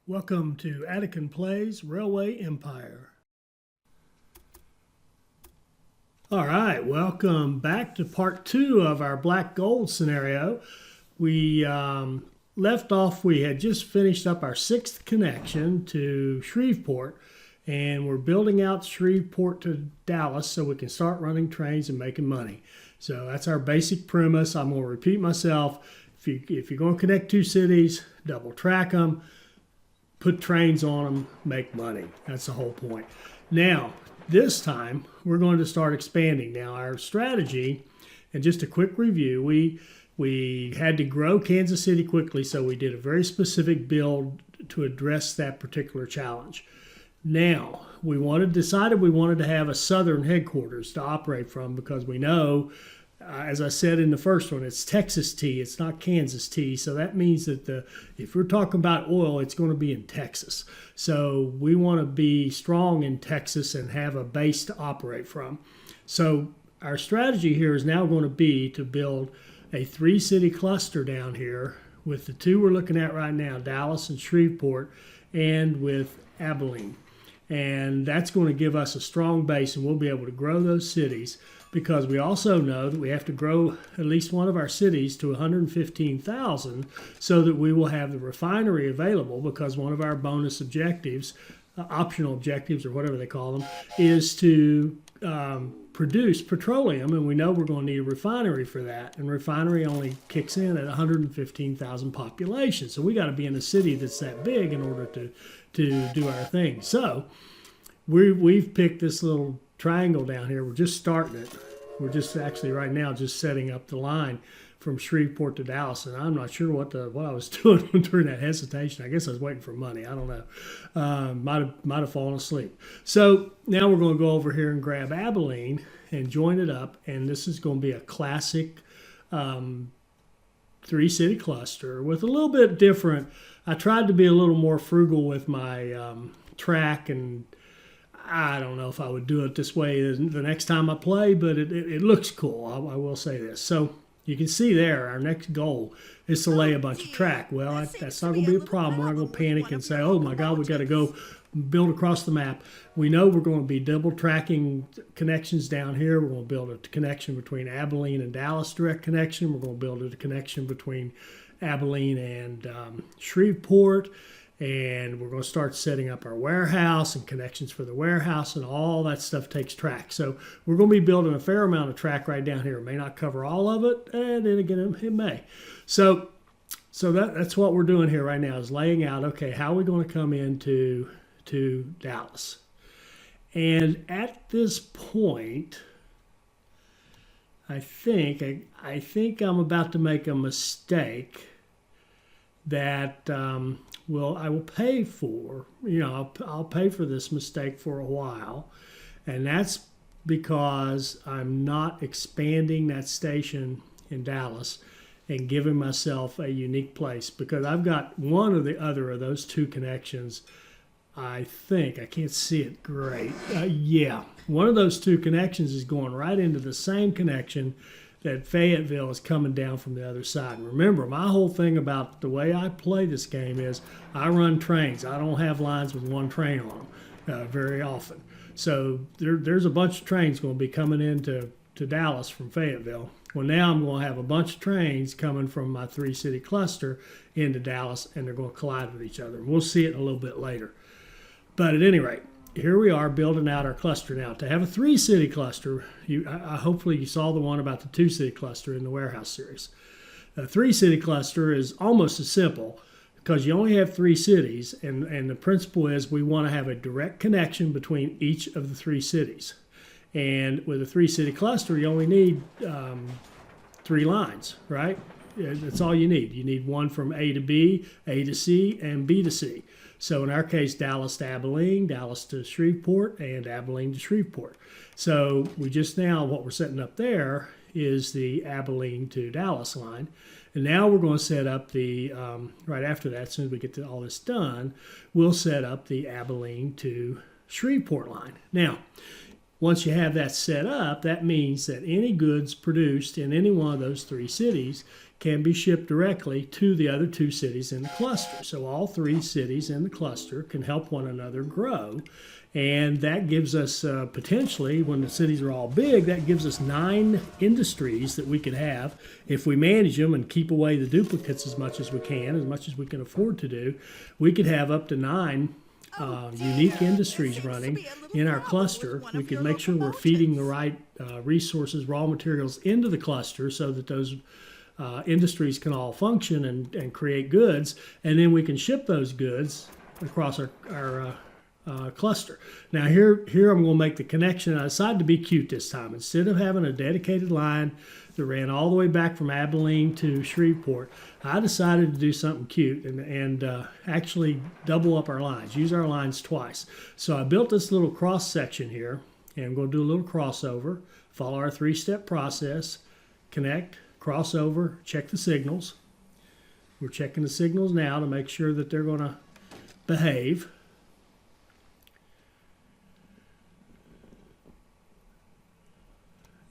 Welcome to Attican Plays Railway Empire. All right, welcome back to part 2 of our black gold scenario. We left off, we had just finished up our 6th connection to Shreveport, and we're building out Shreveport to Dallas so we can start running trains and making money. So that's our basic premise. I'm going to repeat myself. If you're going to connect two cities, double track them, put trains on them, make money. That's the whole point. Now, this time, we're going to start expanding. Now, our strategy, and just a quick review, we had to grow Kansas City quickly, so we did a very specific build to address that particular challenge. Now, decided we wanted to have a southern headquarters to operate from because we know, as I said in the first one, it's Texas tea, it's not Kansas tea. So that means that if we're talking about oil, it's going to be in Texas. So we want to be strong in Texas and have a base to operate from. So our strategy here is now going to be to build a 3-city cluster down here with the two we're looking at right now, Dallas and Shreveport, and with Abilene. And that's going to give us a strong base, and we'll be able to grow those cities, because we also know that we have to grow at least one of our cities to 115,000 so that we will have the refinery available, because one of our bonus objectives, optional objectives or whatever they call them, is to produce petroleum, and we know we're going to need a refinery for that, and refinery only kicks in at 115,000 population. So we got to be in a city that's that big in order to do our thing. So we've picked this little triangle down here. We're just starting it. We're just actually right now just setting up the line from Shreveport to Dallas, and I'm not sure what I was doing during that hesitation. I guess I was waiting for money. I don't know. Might have fallen asleep. So now we're going to go over here and grab Abilene and join it up, and this is going to be a classic 3-city cluster with a little bit different. I tried to be a little more frugal with my track, and I don't know if I would do it this way the next time I play, but it looks cool. I will say this. So you can see there, our next goal is to lay a bunch of track. Well, that's not going to be a problem. We're not going to panic and say, oh my God, we got to go build across the map. We know we're going to be double tracking connections down here. We're going to build a connection between Abilene and Dallas, direct connection. We're going to build a connection between Abilene and Shreveport. And we're going to start setting up our warehouse and connections for the warehouse, and all that stuff takes track. So we're going to be building a fair amount of track right down here. It may not cover all of it, and then again, it may. So that's what we're doing here right now, is laying out, okay, how are we going to come into Dallas? And at this point, I think I'm about to make a mistake that I will pay for. I'll pay for this mistake for a while, and that's because I'm not expanding that station in Dallas and giving myself a unique place, because I've got one or the other of those two connections. I think I can't see it great. Yeah, one of those two connections is going right into the same connection that Fayetteville is coming down from the other side. And remember, my whole thing about the way I play this game is I run trains. I don't have lines with one train on them very often. So there's a bunch of trains going to be coming into Dallas from Fayetteville. Well, now I'm going to have a bunch of trains coming from my 3-city cluster into Dallas, and they're going to collide with each other. We'll see it a little bit later. But at any rate, here we are building out our cluster now. To have a 3-city cluster, hopefully you saw the one about the 2-city cluster in the warehouse series. A 3-city cluster is almost as simple, because you only have 3 cities, and the principle is we want to have a direct connection between each of the 3 cities. And with a 3-city cluster, you only need 3 lines, right? That's all you need. You need one from A to B, A to C, and B to C. So in our case, Dallas to Abilene, Dallas to Shreveport, and Abilene to Shreveport. So what we're setting up there is the Abilene to Dallas line. And now we're going to set up the, right after that, as soon as we get all this done, we'll set up the Abilene to Shreveport line. Now, once you have that set up, that means that any goods produced in any one of those 3 cities can be shipped directly to the other 2 cities in the cluster. So all 3 cities in the cluster can help one another grow. And that gives us potentially, when the cities are all big, that gives us 9 industries that we could have if we manage them and keep away the duplicates as much as we can afford to do. We could have up to 9 unique industries running in our cluster. We could make sure we're feeding the right resources, raw materials into the cluster so that those industries can all function and create goods, and then we can ship those goods across our cluster. Now here I'm going to make the connection. I decided to be cute this time. Instead of having a dedicated line that ran all the way back from Abilene to Shreveport, I decided to do something cute and actually double up our lines, use our lines twice. So I built this little cross section here, and I'm going to do a little crossover, follow our 3-step process, connect, crossover, check the signals. We're checking the signals now to make sure that they're going to behave.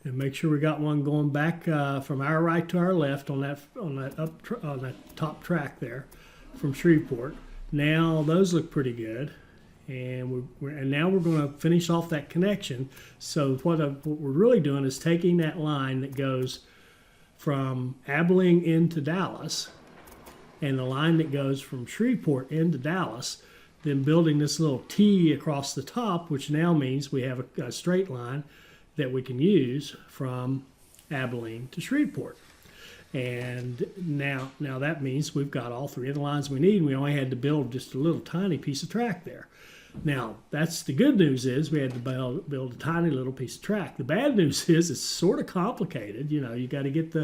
And make sure we got one going back from our right to our left on that top track there from Shreveport. Now those look pretty good, and now we're going to finish off that connection. So what we're really doing is taking that line that goes from Abilene into Dallas, and the line that goes from Shreveport into Dallas, then building this little T across the top, which now means we have a straight line that we can use from Abilene to Shreveport. And now that means we've got all 3 of the lines we need, and we only had to build just a little tiny piece of track there. Now, that's the good news is we had to build a tiny little piece of track. The bad news is it's sort of complicated. You know, you got to get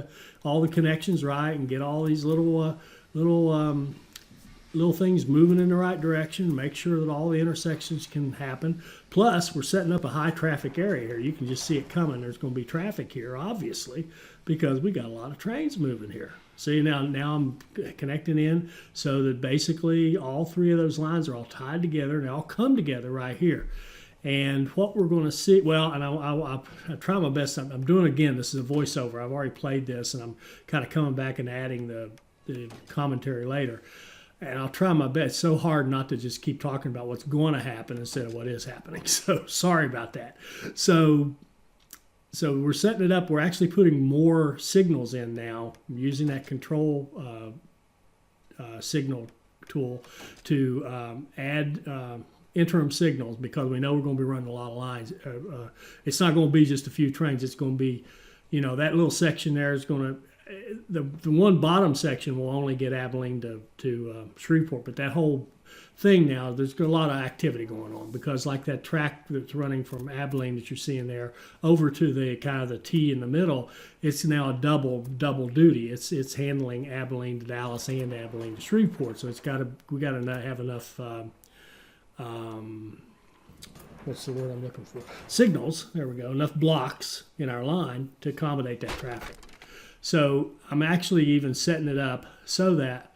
all the connections right and get all these little things moving in the right direction, make sure that all the intersections can happen. Plus, we're setting up a high traffic area here. You can just see it coming. There's going to be traffic here, obviously, because we got a lot of trains moving here. See, now I'm connecting in so that basically all 3 of those lines are all tied together, and they all come together right here. And what we're going to see, well, and I'll try my best. I'm doing, again, this is a voiceover. I've already played this, and I'm kind of coming back and adding the commentary later. And I'll try my best. It's so hard not to just keep talking about what's going to happen instead of what is happening. So sorry about that. So we're setting it up. We're actually putting more signals in now, using that control signal tool to add interim signals, because we know we're going to be running a lot of lines. It's not going to be just a few trains. It's going to be, that little section there is going to, the one bottom section will only get Abilene to Shreveport, but that whole thing now, there's a lot of activity going on, because like that track that's running from Abilene that you're seeing there over to the kind of the T in the middle, it's now a double duty. It's handling Abilene to Dallas and Abilene to Shreveport. So we got to have enough what's the word I'm looking for? Signals. There we go. Enough blocks in our line to accommodate that traffic. So I'm actually even setting it up so that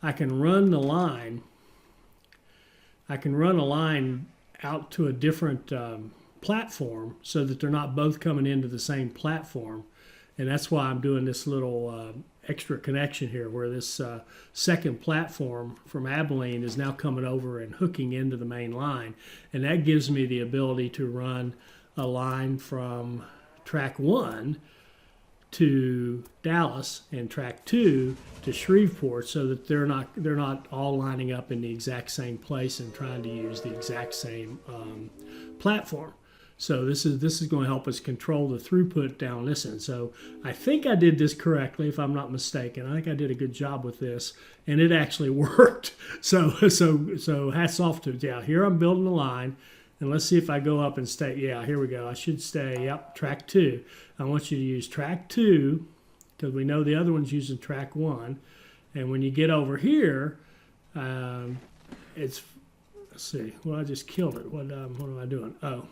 I can run the line. I can run a line out to a different platform so that they're not both coming into the same platform. And that's why I'm doing this little extra connection here, where this second platform from Abilene is now coming over and hooking into the main line. And that gives me the ability to run a line from track 1 to Dallas and track 2 to Shreveport, so that they're not all lining up in the exact same place and trying to use the exact same platform. So this is going to help us control the throughput down this end. So I think I did this correctly, if I'm not mistaken. I think I did a good job with this, and it actually worked. So hats off to it. Yeah, here I'm building a line. And let's see if I go up and stay. Yeah, here we go. I should stay, yep, track 2. I want you to use track 2, because we know the other one's using track 1. And when you get over here, let's see. Well, I just killed it. What am I doing? Oh.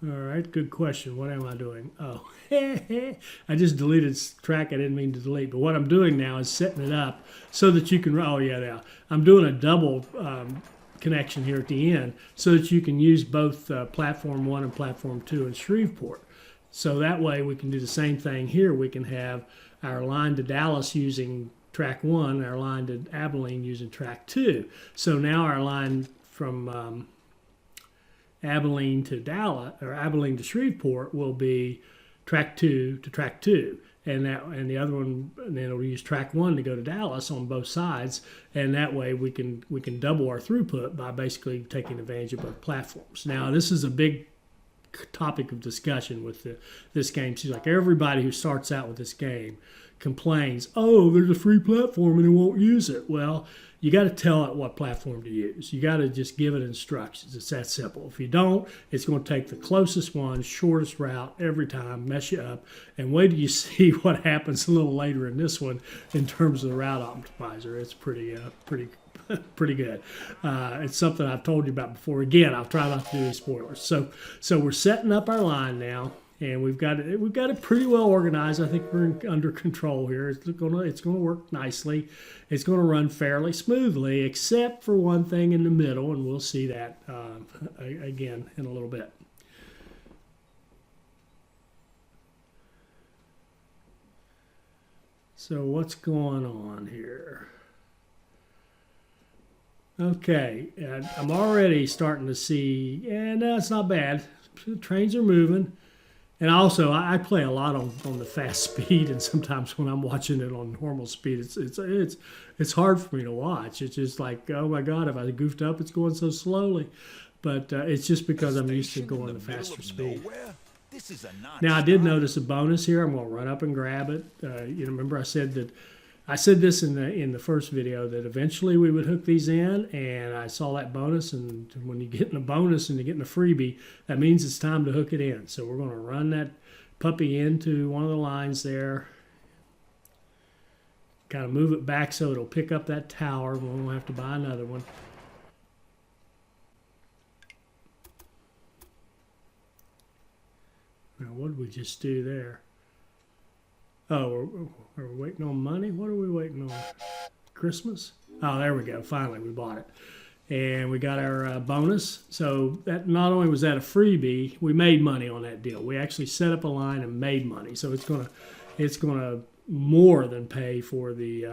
All right, good question. What am I doing? Oh, I just deleted track I didn't mean to delete. But what I'm doing now is setting it up so that you can, I'm doing a double connection here at the end so that you can use both platform 1 and platform 2 in Shreveport. So that way we can do the same thing here. We can have our line to Dallas using track 1, our line to Abilene using track 2. So now our line from Abilene to Dallas, or Abilene to Shreveport, will be track 2 to track 2. And the other one, and then it'll use track 1 to go to Dallas on both sides, and that way we can double our throughput by basically taking advantage of both platforms. Now this is a big topic of discussion with this game. Seems like everybody who starts out with this game complains, oh, there's a free platform and it won't use it. Well, you got to tell it what platform to use. You got to just give it instructions. It's that simple. If you don't, it's going to take the closest one, shortest route every time, mess you up, and wait till you see what happens a little later in this one in terms of the route optimizer. It's pretty good. It's something I've told you about before. Again, I'll try not to do any spoilers. So we're setting up our line now, and we've got it pretty well organized. I think we're under control here. It's gonna work nicely. It's gonna run fairly smoothly, except for one thing in the middle, and we'll see that again in a little bit. So what's going on here? Okay, and I'm already starting to see, and it's not bad. The trains are moving. And also, I play a lot on the fast speed, and sometimes when I'm watching it on normal speed, it's hard for me to watch. It's just like, oh my God, if I goofed up, it's going so slowly. But it's just because I'm used to going at a faster speed. Now, I did notice a bonus here. I'm going to run up and grab it. Remember I said this in the first video that eventually we would hook these in, and I saw that bonus, and when you get in a bonus and you get in a freebie, that means it's time to hook it in. So we're going to run that puppy into one of the lines there, kind of move it back so it'll pick up that tower. We won't have to buy another one. Now, what did we just do there? Oh, are we waiting on money? What are we waiting on? Christmas? Oh, there we go. Finally, we bought it. And we got our bonus. So that not only was that a freebie, we made money on that deal. We actually set up a line and made money. So it's gonna more than pay for the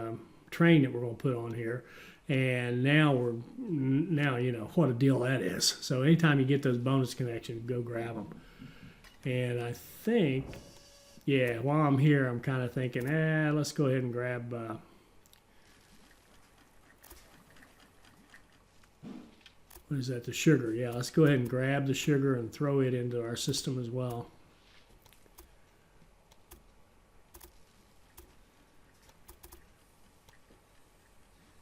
train that we're going to put on here. And now you know what a deal that is. So anytime you get those bonus connections, go grab them. And I think, yeah, while I'm here, I'm kind of thinking, let's go ahead and grab, what is that, the sugar? Yeah, let's go ahead and grab the sugar and throw it into our system as well.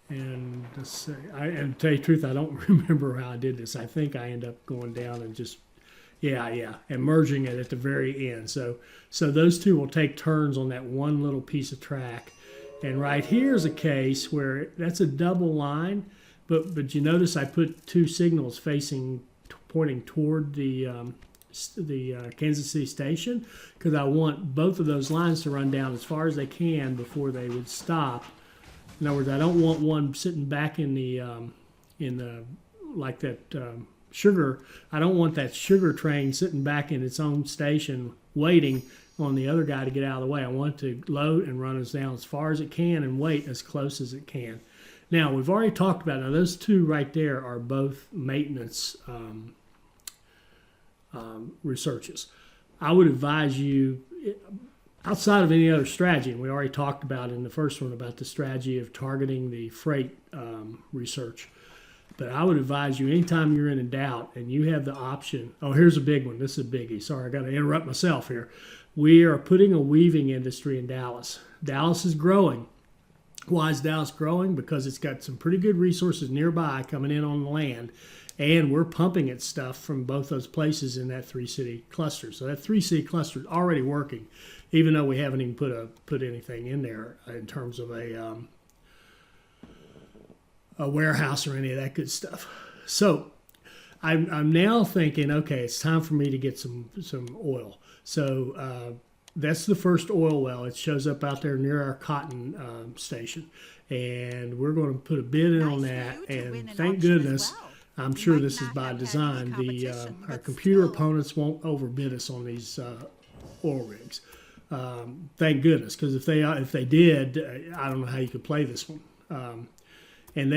And let's see, and to tell you the truth, I don't remember how I did this. I think I end up going down and just, yeah, and merging it at the very end. So those two will take turns on that one little piece of track. And right here is a case where that's a double line, but you notice I put two signals pointing toward the Kansas City station, because I want both of those lines to run down as far as they can before they would stop. In other words, I don't want one sitting back in the like that sugar. I don't want that sugar train sitting back in its own station waiting on the other guy to get out of the way. I want it to load and run us down as far as it can and wait as close as it can. Now, we've already talked about, now those two right there are both maintenance researches. I would advise you, outside of any other strategy, and we already talked about in the first one about the strategy of targeting the freight research, but I would advise you, anytime you're in doubt and you have the option, oh, here's a big one. This is a biggie. Sorry, I got to interrupt myself here. We are putting a weaving industry in Dallas. Dallas is growing. Why is Dallas growing? Because it's got some pretty good resources nearby coming in on the land, and we're pumping its stuff from both those places in that three-city cluster. So that three-city cluster is already working, even though we haven't even put anything in there in terms of a warehouse or any of that good stuff. So I'm now thinking, okay, it's time for me to get some oil. So that's the first oil well. It shows up out there near our cotton station, and we're going to put a bid in on that. And thank goodness, I'm sure this is by design. Our computer opponents won't overbid us on these oil rigs. Thank goodness, because if they did, I don't know how you could play this one. And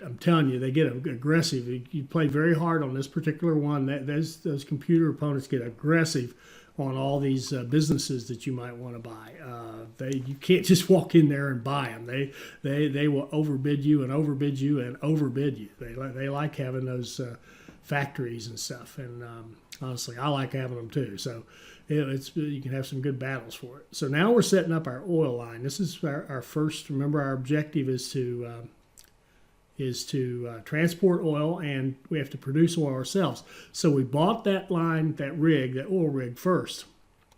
I'm telling you, they get aggressive. You play very hard on this particular one. Those computer opponents get aggressive on all these businesses that you might want to buy. You can't just walk in there and buy them. They will overbid you and overbid you and overbid you. They like having those factories and stuff. And honestly, I like having them too. So you can have some good battles for it. So now we're setting up our oil line. This is our first. Remember, our objective is to transport oil, and we have to produce oil ourselves. So we bought that line, that oil rig first,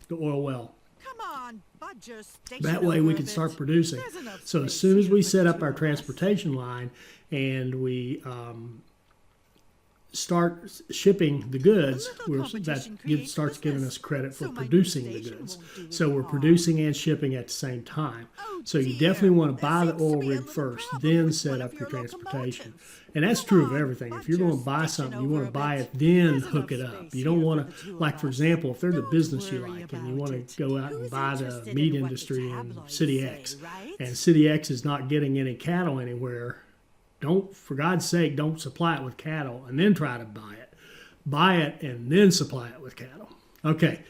the oil well. Come on, bud, just that way we can start producing. So as soon as we set up our transportation line and we start shipping the goods, that starts giving us credit for producing the goods. So we're producing and shipping at the same time. So you definitely want to buy the oil rig first, then set up your transportation. And that's true of everything. If you're going to buy something, you want to buy it, then hook it up. You don't want to, like for example, if there's a business you like and you want to go out and buy the meat industry in City X, and City X is not getting any cattle anywhere, for God's sake, don't supply it with cattle and then try to buy it. Buy it and then supply it with cattle. Okay,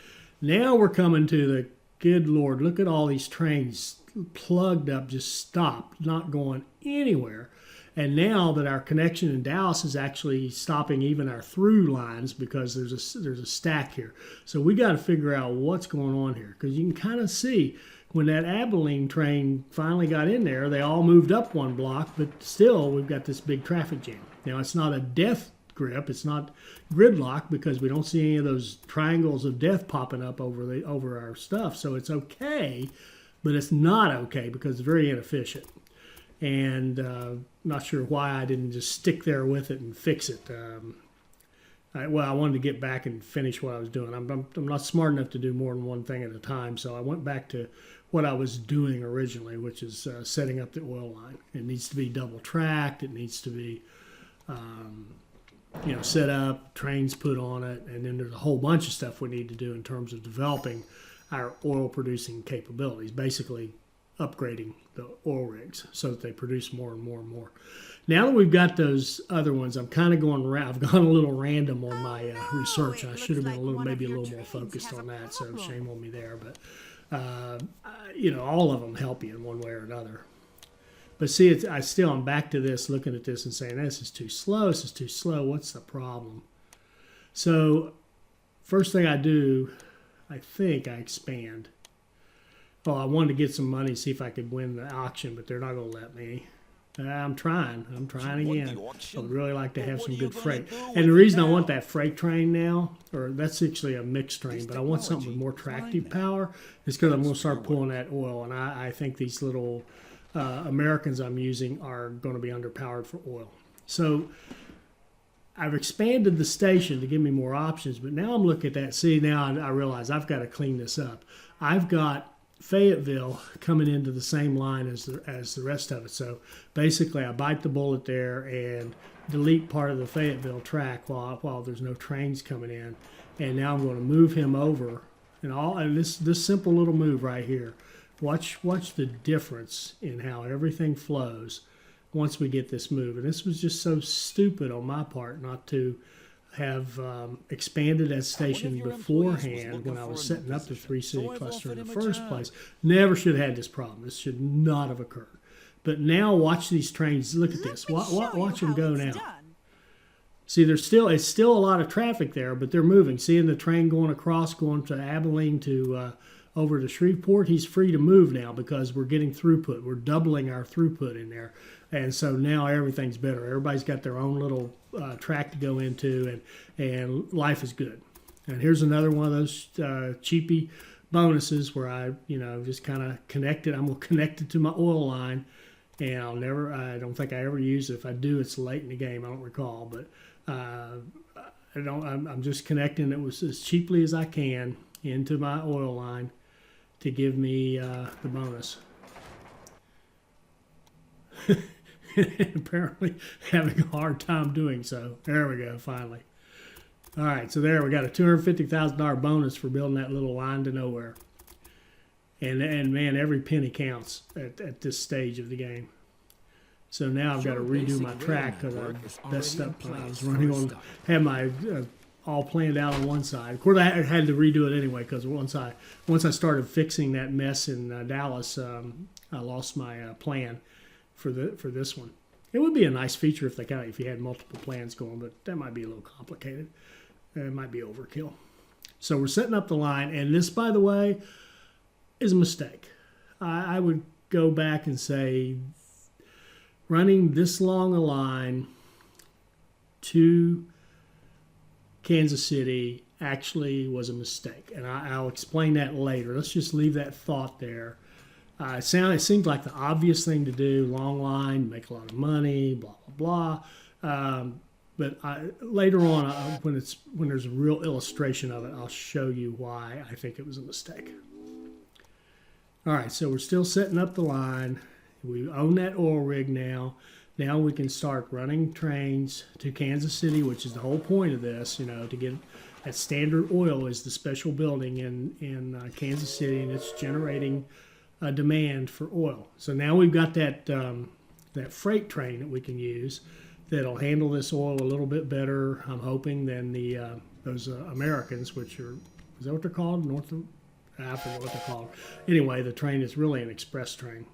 now we're coming to the, good Lord, look at all these trains plugged up, just stopped, not going anywhere. And now that our connection in Dallas is actually stopping even our through lines because there's a stack here. So we got to figure out what's going on here, because you can kind of see when that Abilene train finally got in there, they all moved up one block, but still we've got this big traffic jam. Now, it's not a death grip, it's not gridlock, because we don't see any of those triangles of death popping up over our stuff. So it's okay, but it's not okay because it's very inefficient. And not sure why I didn't just stick there with it and fix it. I wanted to get back and finish what I was doing. I'm not smart enough to do more than one thing at a time, so I went back to what I was doing originally, which is setting up the oil line. It needs to be double tracked. It needs to be, set up, trains put on it, and then there's a whole bunch of stuff we need to do in terms of developing our oil producing capabilities, basically upgrading the oil rigs so that they produce more and more and more. Now that we've got those other ones, I'm kind of going around. I've gone a little random on my research. I should have been maybe a little more focused on that, so shame on me there. But all of them help you in one way or another. But see, I'm back to this, looking at this and saying, this is too slow. What's the problem? So first thing I do, I think I expand. Oh, I wanted to get some money, see if I could win the auction, but they're not going to let me. I'm trying again. I would really like to have some good freight. And the reason I want that freight train now, or that's actually a mixed train, but I want something with more tractive power, is because I'm going to start pulling that oil. And I think these little Americans I'm using are going to be underpowered for oil. So I've expanded the station to give me more options, but now I'm looking at that. See, now I realize I've got to clean this up. I've got Fayetteville coming into the same line as the rest of it. So basically I bite the bullet there and delete part of the Fayetteville track while there's no trains coming in. And now I'm going to move him over. And this simple little move right here. Watch the difference in how everything flows once we get this move. And this was just so stupid on my part not to have expanded that station beforehand when I was setting up the 3-city cluster in the first place. Never should have had this problem. This should not have occurred. But now watch these trains. Look at this. Watch them go now. See, it's still a lot of traffic there, but they're moving. Seeing the train going across, going to Abilene to over to Shreveport, he's free to move now because we're getting throughput. We're doubling our throughput in there. And so now everything's better. Everybody's got their own little track to go into, and life is good. And here's another one of those cheapy bonuses where I just kind of connect it. I'm going to connect it to my oil line, and I don't think I ever use it. If I do, it's late in the game. I don't recall, but I'm just connecting it as cheaply as I can into my oil line to give me the bonus. Apparently having a hard time doing so. There we go, finally. All right, so there we got a $250,000 bonus for building that little line to nowhere. And man, every penny counts at this stage of the game. So now I've got to redo my track because I messed up when I was running on, had my all planned out on one side. Of course, I had to redo it anyway because once I started fixing that mess in Dallas, I lost my plan for this one. It would be a nice feature if you had multiple plans going, but that might be a little complicated. It might be overkill. So we're setting up the line, and this, by the way, is a mistake. I would go back and say running this long a line to Kansas City actually was a mistake, and I'll explain that later. Let's just leave that thought there. It seemed like the obvious thing to do, long line, make a lot of money, blah, blah, blah. But later on, when there's a real illustration of it, I'll show you why I think it was a mistake. All right, so we're still setting up the line. We own that oil rig now. Now we can start running trains to Kansas City, which is the whole point of this, to get that Standard Oil is the special building in Kansas City, and it's generating a demand for oil. So now we've got that freight train that we can use that'll handle this oil a little bit better, I'm hoping, than those Americans, which is that what they're called? I forget what they're called. Anyway, the train is really an express train.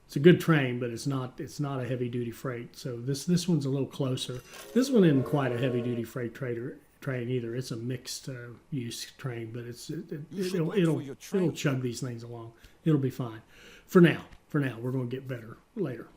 It's a good train, but it's not a heavy duty freight. So this one's a little closer. This one isn't quite a heavy duty freight train either. It's a mixed use train, but it'll chug these things along. It'll be fine. For now, we're going to get better later.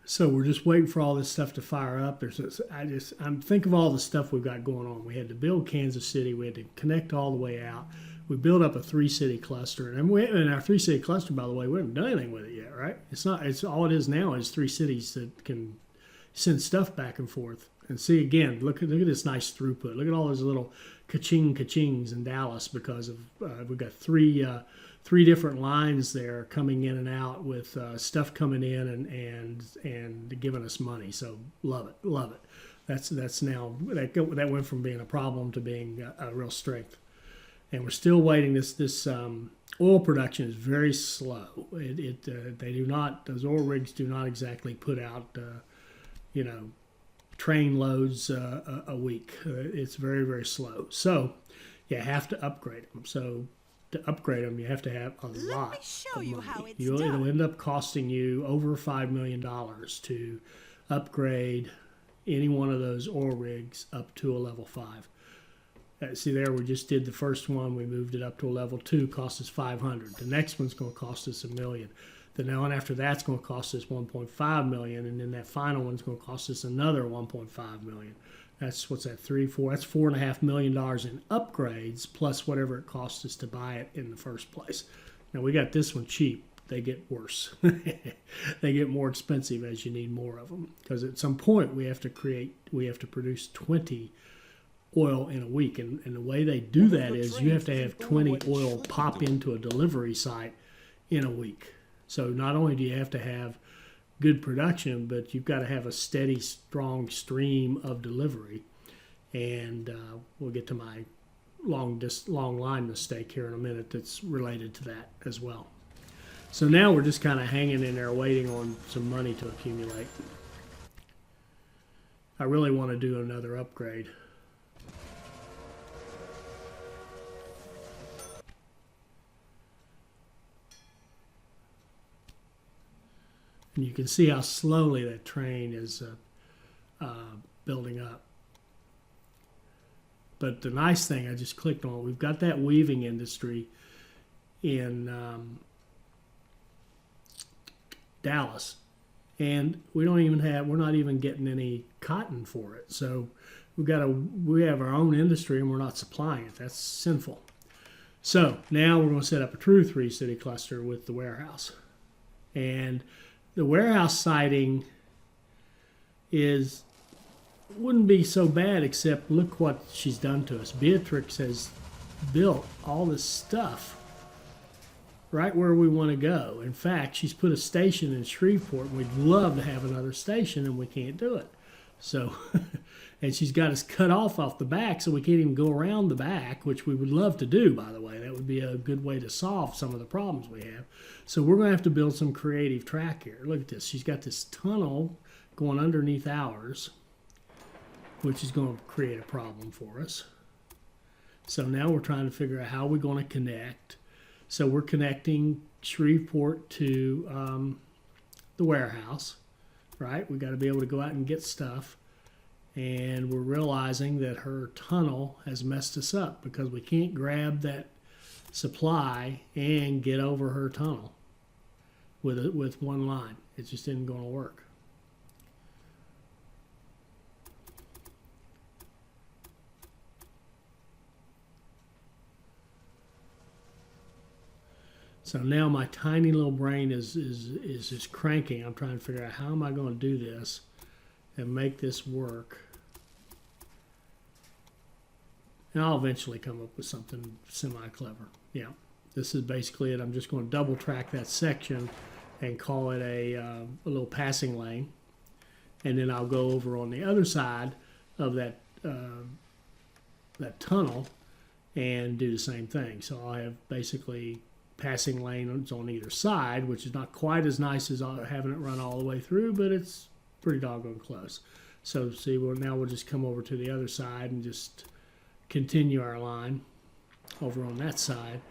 So we're just waiting for all this stuff to fire up. I'm think of all the stuff we've got going on. We had to build Kansas City. We had to connect all the way out. We built up a 3-city cluster, and our 3-city cluster, by the way, we haven't done anything with it yet, right? It's all it is now is 3 cities that can send stuff back and forth. And see again, look at this nice throughput. Look at all those little ka-chings in Dallas because of we've got three different lines there coming in and out with stuff coming in and giving us money. So love it. That's now that went from being a problem to being a real strength. And we're still waiting. This oil production is very slow. Those oil rigs do not exactly put out train loads a week. It's very, very slow. So you have to upgrade them. So to upgrade them, you have to have a lot me show of you money. how it's It'll done. end up costing you over $5 million to upgrade any one of those oil rigs up to a level 5. See there, we just did the first one. We moved it up to a level 2, cost us $500. The next one's going to cost us $1 million. The one after that's going to cost us $1.5 million, and then that final one's going to cost us another $1.5 million. That's what's that, 3, 4? That's $4.5 million in upgrades plus whatever it costs us to buy it in the first place. Now we got this one cheap. They get worse. They get more expensive as you need more of them, because at some point we have to produce 20 oil in a week, and the way they do that is you have to have 20 oil pop into a delivery site in a week. So not only do you have to have good production, but you've got to have a steady, strong stream of delivery. And we'll get to my long line mistake here in a minute that's related to that as well. So now we're just kind of hanging in there waiting on some money to accumulate. I really want to do another upgrade. And you can see how slowly that train is building up. But the nice thing, I just clicked on, we've got that weaving industry in Dallas, and we're not even getting any cotton for it. So we have our own industry and we're not supplying it. That's sinful. So now we're going to set up a true 3-city cluster with the warehouse. And the warehouse siting wouldn't be so bad, except look what she's done to us. Beatrix has built all this stuff right where we want to go. In fact, she's put a station in Shreveport, and we'd love to have another station, and we can't do it. So, and she's got us cut off the back, so we can't even go around the back, which we would love to do, by the way. That would be a good way to solve some of the problems we have. So we're going to have to build some creative track here. Look at this. She's got this tunnel going underneath ours, which is going to create a problem for us. So now we're trying to figure out how we're going to connect. So we're connecting Shreveport to the warehouse, right? We've got to be able to go out and get stuff. And we're realizing that her tunnel has messed us up because we can't grab that supply and get over her tunnel with one line. It just isn't going to work. So now my tiny little brain is just cranking. I'm trying to figure out how am I going to do this and make this work. And I'll eventually come up with something semi-clever. Yeah, this is basically it. I'm just going to double track that section and call it a little passing lane. And then I'll go over on the other side of that tunnel and do the same thing. So I'll have basically passing lanes on either side, which is not quite as nice as having it run all the way through, but it's pretty doggone close. So see, well, now we'll just come over to the other side and just continue our line over on that side.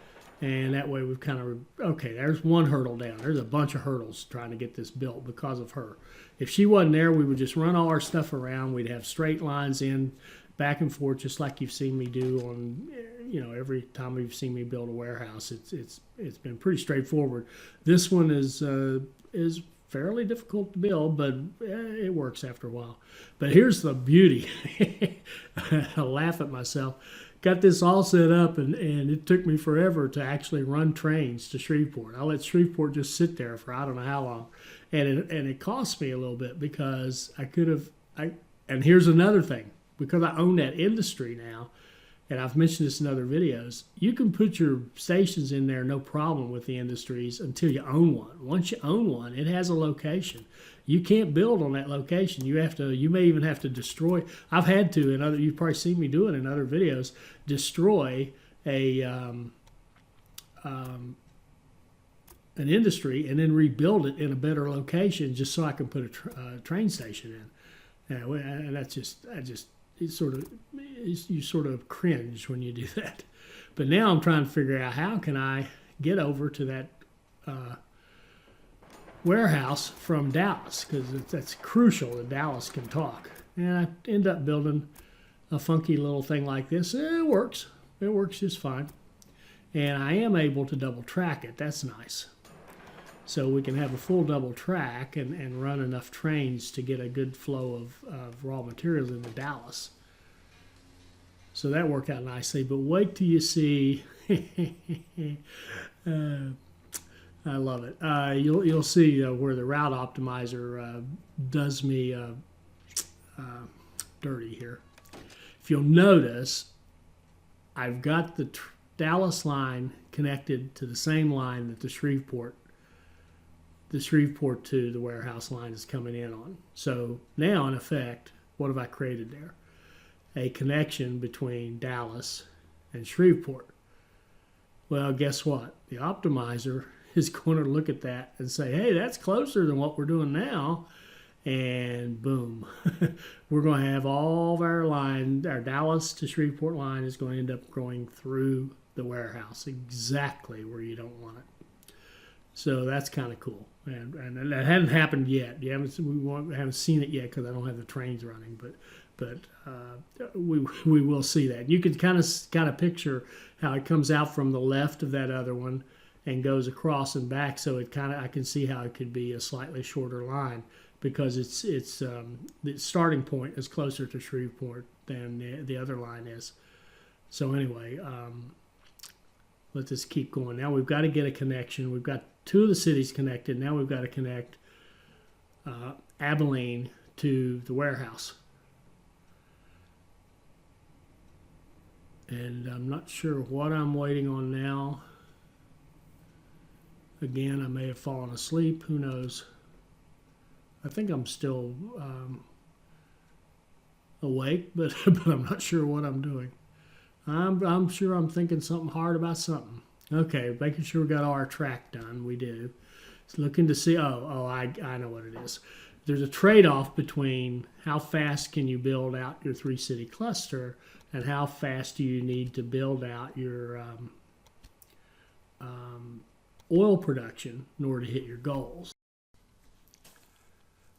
And that way we've kind of, okay, there's one hurdle down. There's a bunch of hurdles trying to get this built because of her. If she wasn't there, we would just run all our stuff around. We'd have straight lines in, back and forth, just like you've seen me do on, every time you've seen me build a warehouse. It's been pretty straightforward. This one is fairly difficult to build, but it works after a while. But here's the beauty. I laugh at myself. Got this all set up, and it took me forever to actually run trains to Shreveport. I let Shreveport just sit there for I don't know how long, and it cost me a little bit because I could have. And here's another thing, because I own that industry now, and I've mentioned this in other videos, you can put your stations in there no problem with the industries until you own one. Once you own one, it has a location. You can't build on that location. You may even have to destroy. I've had to, you've probably seen me do it in other videos, destroy an industry and then rebuild it in a better location just so I can put a train station in. And that's you sort of cringe when you do that. But now I'm trying to figure out how can I get over to that warehouse from Dallas, because that's crucial that Dallas can talk. And I end up building a funky little thing like this. It works. It works just fine. And I am able to double track it. That's nice. So we can have a full double track and run enough trains to get a good flow of raw materials into Dallas. So that worked out nicely. But wait till you see. I love it. You'll see where the route optimizer does me dirty here. If you'll notice, I've got the Dallas line connected to the same line that the Shreveport to the warehouse line is coming in on. So now, in effect, what have I created there? A connection between Dallas and Shreveport. Well, guess what? The optimizer is going to look at that and say, hey, that's closer than what we're doing now. And boom, we're going to have all of our line, our Dallas to Shreveport line is going to end up going through the warehouse exactly where you don't want it. So that's kind of cool. And that hadn't happened yet. We haven't seen it yet because I don't have the trains running, but we will see that. You can kind of picture how it comes out from the left of that other one and goes across and back. So I can see how it could be a slightly shorter line because the starting point is closer to Shreveport than the other line is. So anyway, let's just keep going. Now we've got to get a connection. We've got two of the cities connected. Now we've got to connect Abilene to the warehouse. And I'm not sure what I'm waiting on now. Again, I may have fallen asleep. Who knows? I think I'm still awake, but I'm not sure what I'm doing. I'm sure I'm thinking something hard about something. Okay, making sure we got all our track done. We do. It's looking to see. I know what it is. There's a trade-off between how fast can you build out your 3-city cluster and how fast do you need to build out your oil production in order to hit your goals.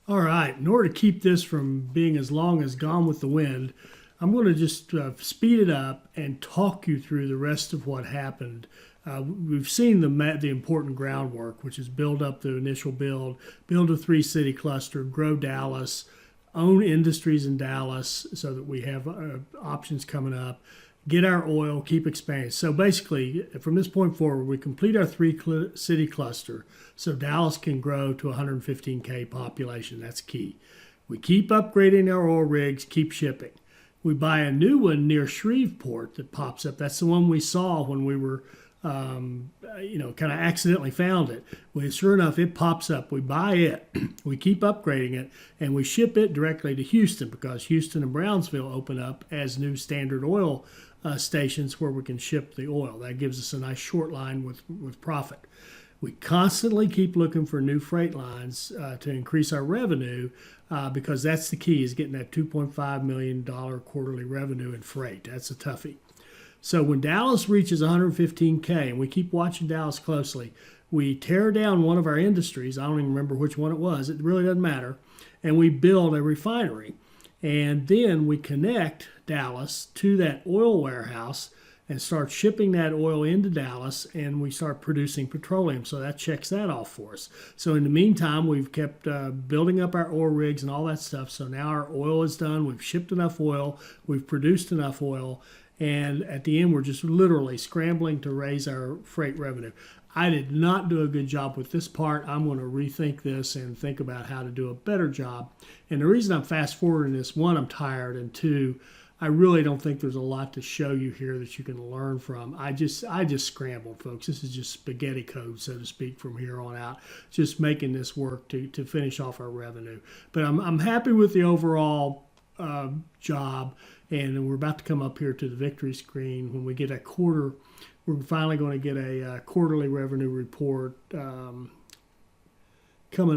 All right, in order to keep this from being as long as Gone with the Wind, I'm going to just speed it up and talk you through the rest of what happened. We've seen the important groundwork, which is build up the initial build a 3-city cluster, grow Dallas, own industries in Dallas so that we have options coming up, get our oil, keep expanding. So basically, from this point forward, we complete our 3-city cluster so Dallas can grow to 115K population. That's key. We keep upgrading our oil rigs, keep shipping. We buy a new one near Shreveport that pops up. That's the one we saw when we were kind of accidentally found it. Well, sure enough, it pops up. We buy it, we keep upgrading it, and we ship it directly to Houston because Houston and Brownsville open up as new Standard Oil stations where we can ship the oil. That gives us a nice short line with profit. We constantly keep looking for new freight lines to increase our revenue because that's the key, is getting that $2.5 million quarterly revenue in freight. That's a toughie. So when Dallas reaches 115K, and we keep watching Dallas closely, we tear down one of our industries. I don't even remember which one it was. It really doesn't matter. And we build a refinery. And then we connect Dallas to that oil warehouse and start shipping that oil into Dallas, and we start producing petroleum. So that checks that off for us. So in the meantime, we've kept building up our oil rigs and all that stuff. So now our oil is done. We've shipped enough oil. We've produced enough oil. And at the end, we're just literally scrambling to raise our freight revenue. I did not do a good job with this part. I'm going to rethink this and think about how to do a better job. And the reason I'm fast forwarding this, one, I'm tired, and two, I really don't think there's a lot to show you here that you can learn from. I just scrambled, folks. This is just spaghetti code, so to speak, from here on out. Just making this work to finish off our revenue. But I'm happy with the overall job. And we're about to come up here to the victory screen. When we get a quarter, we're finally going to get a quarterly revenue report coming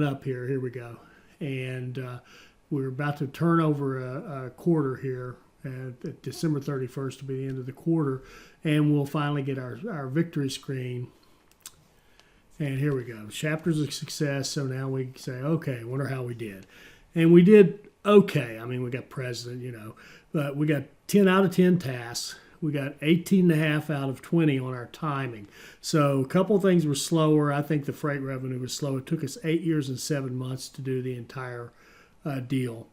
up here. Here we go. And we're about to turn over a quarter here. At December 31st will be the end of the quarter. And we'll finally get our victory screen. And here we go. Chapters of success. So now we say, okay, wonder how we did. And we did okay. I mean, we got president, but we got 10 out of 10 tasks. We got 18.5 out of 20 on our timing. So a couple of things were slower. I think the freight revenue was slow. It took us 8 years and 7 months to do the entire deal.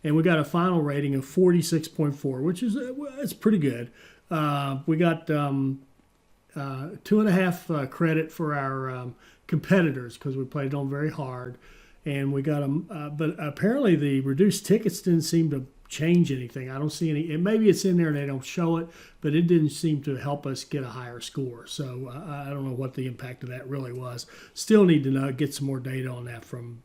And we got a final rating of 46.4, which is it's pretty good. We got 2.5 credit for our competitors because we played on very hard. And we got them, but apparently the reduced tickets didn't seem to change anything. I don't see any, and maybe it's in there and they don't show it, but it didn't seem to help us get a higher score. So I don't know what the impact of that really was. Still need to get some more data on that from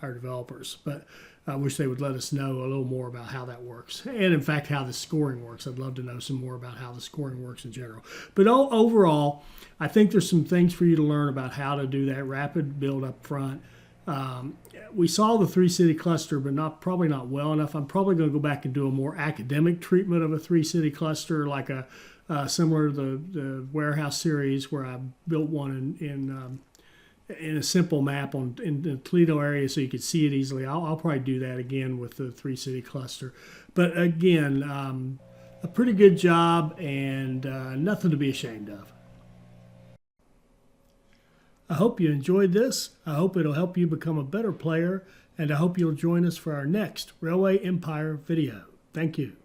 our developers, but I wish they would let us know a little more about how that works. And in fact, how the scoring works. I'd love to know some more about how the scoring works in general. But overall, I think there's some things for you to learn about how to do that rapid build up front. We saw the 3-city cluster, but probably not well enough. I'm probably going to go back and do a more academic treatment of a 3-city cluster, like similar to the warehouse series where I built one in a simple map in the Toledo area so you could see it easily. I'll probably do that again with the 3-city cluster. But again, a pretty good job and nothing to be ashamed of. I hope you enjoyed this. I hope it'll help you become a better player, and I hope you'll join us for our next Railway Empire video. Thank you.